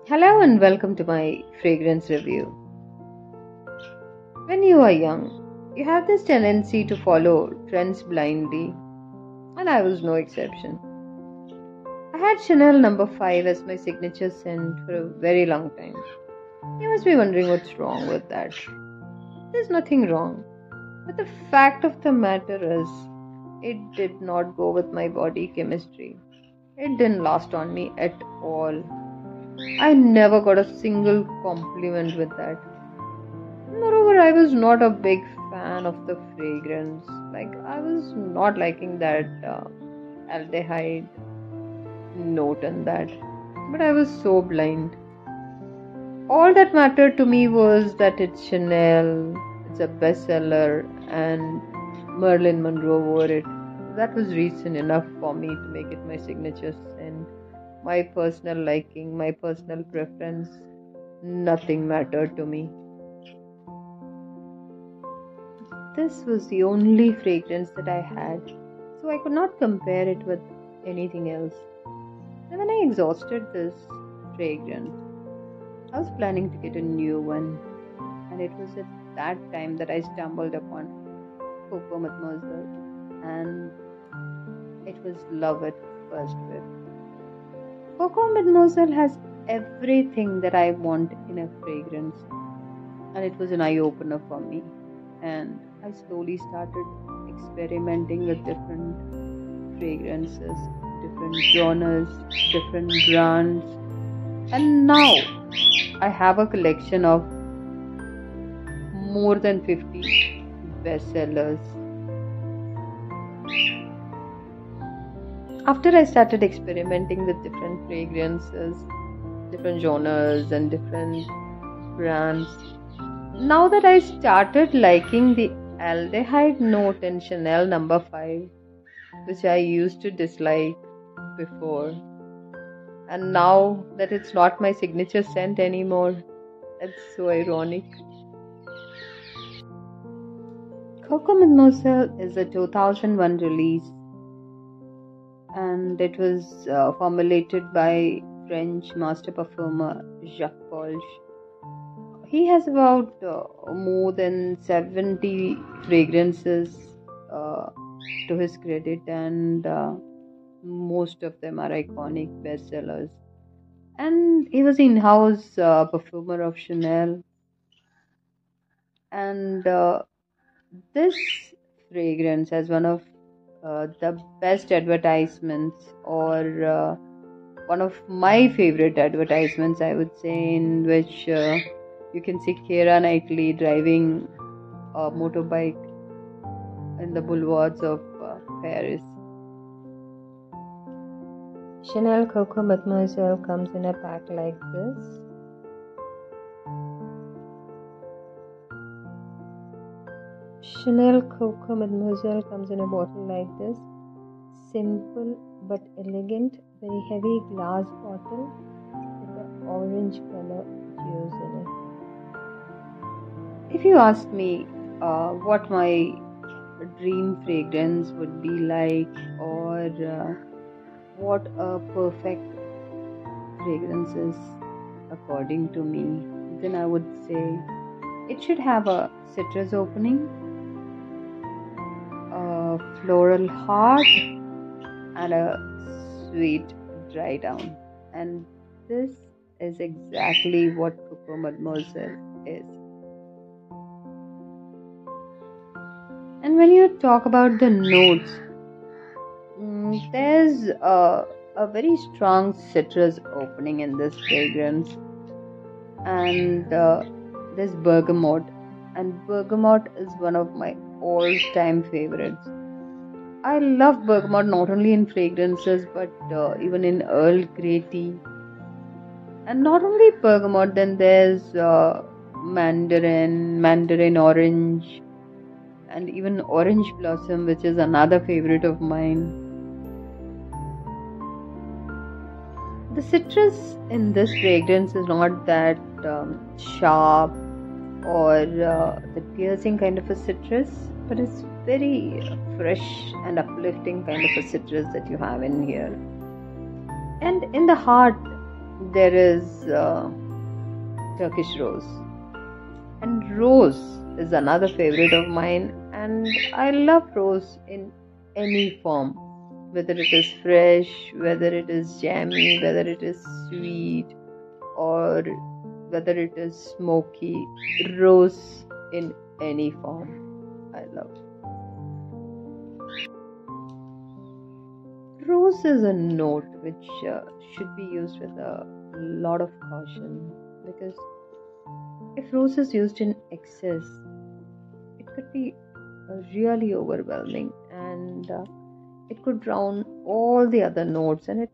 Hello and welcome to my fragrance review. When you are young, you have this tendency to follow trends blindly, and I was no exception. I had Chanel number 5 as my signature scent for a very long time. You must be wondering what's wrong with that. There's nothing wrong, but the fact of the matter is, it did not go with my body chemistry. It didn't last on me at all. I never got a single compliment with that. Moreover, I was not a big fan of the fragrance. I was not liking that aldehyde note in that. But I was so blind. All that mattered to me was that it's Chanel, it's a bestseller, and Marilyn Monroe wore it. That was reason enough for me to make it my signature scent. My personal liking, my personal preference, nothing mattered to me. This was the only fragrance that I had, so I could not compare it with anything else. And when I exhausted this fragrance, I was planning to get a new one, and it was at that time that I stumbled upon Coco Madmoiselle, and it was love at first whiff. Coco Madmoiselle has everything that I want in a fragrance, and it was an eye-opener for me. And I slowly started experimenting with different fragrances, different genres, different brands, and now I have a collection of more than 50 bestsellers. After I started experimenting with different fragrances, different genres, and different brands, now that I started liking the aldehyde note in Chanel number 5, which I used to dislike before, and now that it's not my signature scent anymore, it's so ironic. Coco Madmoiselle is a 2001 release, and it was formulated by French master perfumer Jacques Paul. He has about more than 70 fragrances to his credit, and most of them are iconic bestsellers. And he was in-house perfumer of Chanel. And this fragrance has one of the best advertisements, or one of my favorite advertisements, I would say, in which you can see Keira Knightley driving a motorbike in the boulevards of Paris. Chanel Coco Madmoiselle comes in a pack like this. Chanel Coco Madmoiselle comes in a bottle like this. Simple but elegant, very heavy glass bottle with an orange color juice in it. If you ask me what my dream fragrance would be like, or what a perfect fragrance is according to me, then I would say it should have a citrus opening, a floral heart, and a sweet dry down. And this is exactly what Coco Madmoiselle is. And when you talk about the notes, there's a very strong citrus opening in this fragrance, and there's bergamot, and bergamot is one of my all-time favorites. I love bergamot not only in fragrances but even in Earl Grey tea. And not only bergamot, then there's mandarin orange, and even orange blossom, which is another favorite of mine. The citrus in this fragrance is not that sharp or the piercing kind of a citrus, but it's very fresh and uplifting kind of a citrus that you have in here. And in the heart, there is Turkish rose. And rose is another favorite of mine, and I love rose in any form, whether it is fresh, whether it is jammy, whether it is sweet, or whether it is smoky. Rose in any form, I love. Rose is a note which should be used with a lot of caution, because if rose is used in excess, it could be really overwhelming, and it could drown all the other notes, and it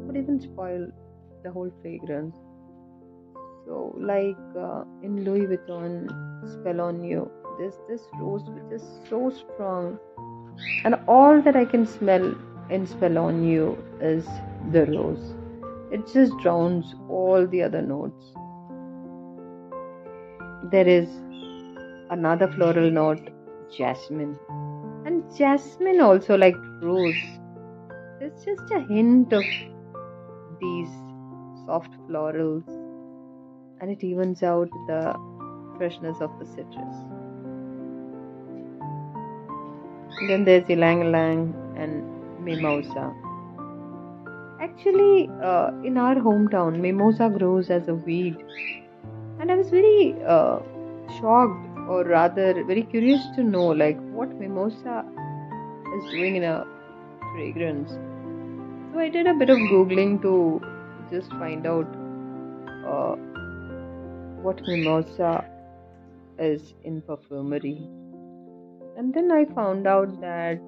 could even spoil the whole fragrance. So, like in Louis Vuitton Spell on You, there's this rose which is so strong, and all that I can smell in Spell on You is the rose. It just drowns all the other notes. There is another floral note, jasmine. And jasmine also, like rose, there's just a hint of these soft florals, and it evens out the freshness of the citrus. Then there's ylang ylang and mimosa. Actually, in our hometown, mimosa grows as a weed, and I was very shocked, or rather very curious to know like what mimosa is doing in a fragrance. So I did a bit of googling to just find out what mimosa is in perfumery, and then I found out that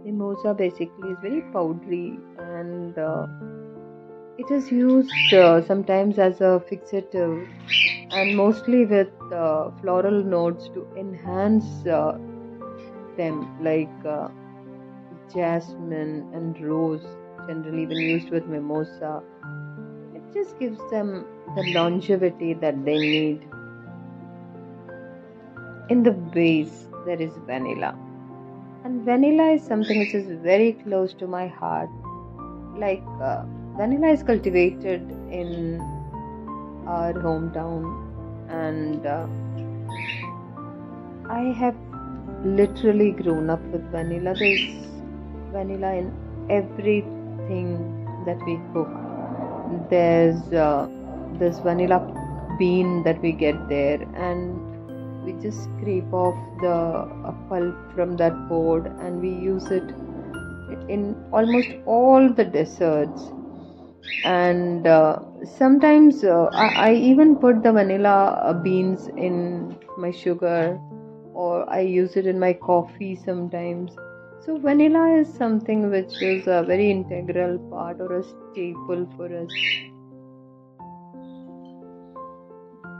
mimosa basically is very powdery, and it is used sometimes as a fixative, and mostly with floral notes to enhance them, like jasmine and rose, generally when used with mimosa. It just gives them the longevity that they need. In the base, there is vanilla. And vanilla is something which is very close to my heart. Like, vanilla is cultivated in our hometown, and I have literally grown up with vanilla. There's vanilla in everything that we cook. There's this vanilla bean that we get there, and we just scrape off the pulp from that board, and we use it in almost all the desserts. And sometimes I even put the vanilla beans in my sugar, or I use it in my coffee sometimes. So vanilla is something which is a very integral part or a staple for us.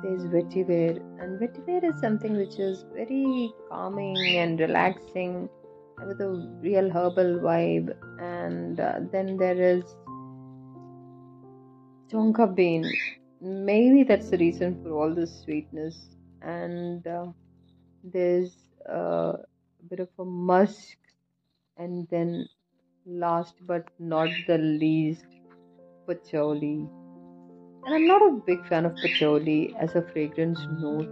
There's vetiver, and vetiver is something which is very calming and relaxing with a real herbal vibe. And then there is tonka bean. Maybe that's the reason for all this sweetness. And there's a bit of a musk, and then last but not the least, patchouli. And I'm not a big fan of patchouli as a fragrance note,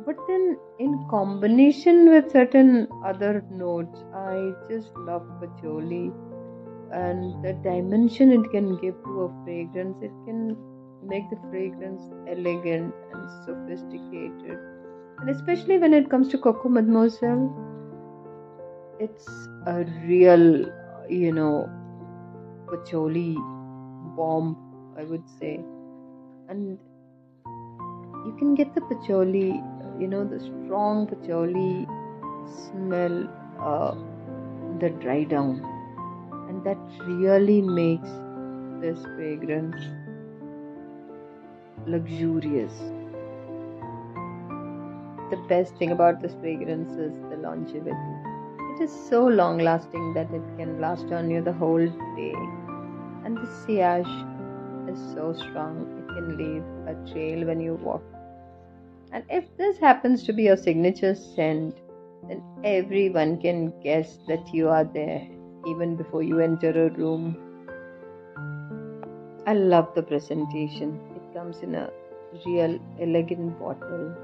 but then in combination with certain other notes, I just love patchouli. And the dimension it can give to a fragrance, it can make the fragrance elegant and sophisticated. And especially when it comes to Coco Madmoiselle, it's a real, patchouli bomb, I would say. And you can get the patchouli, the strong patchouli smell, the dry down, and that really makes this fragrance luxurious. The best thing about this fragrance is the longevity. It is so long lasting that it can last on you the whole day, and the sillage is so strong it can leave a trail when you walk. And if this happens to be your signature scent, then everyone can guess that you are there even before you enter a room. I love the presentation. It comes in a real elegant bottle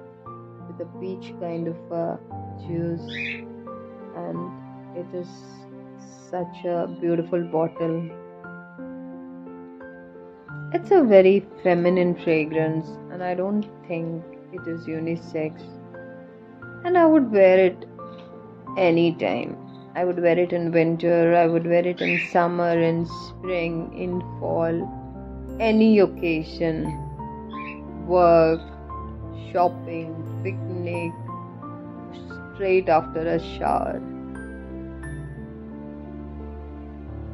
with a peach kind of juice, and it is such a beautiful bottle. It's a very feminine fragrance, and I don't think it is unisex. And I would wear it anytime. I would wear it in winter, I would wear it in summer, in spring, in fall, any occasion, work, shopping, picnic, straight after a shower.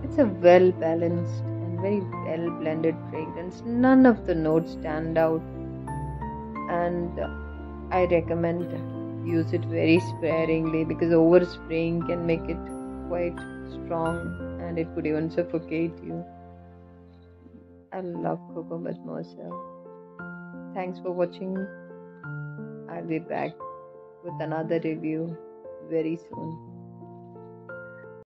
It's a well balanced and very well blended fragrance. None of the notes stand out, and I recommend use it very sparingly because overspraying can make it quite strong and it could even suffocate you. I love Coco Madmoiselle. Thanks for watching. I'll be back with another review very soon.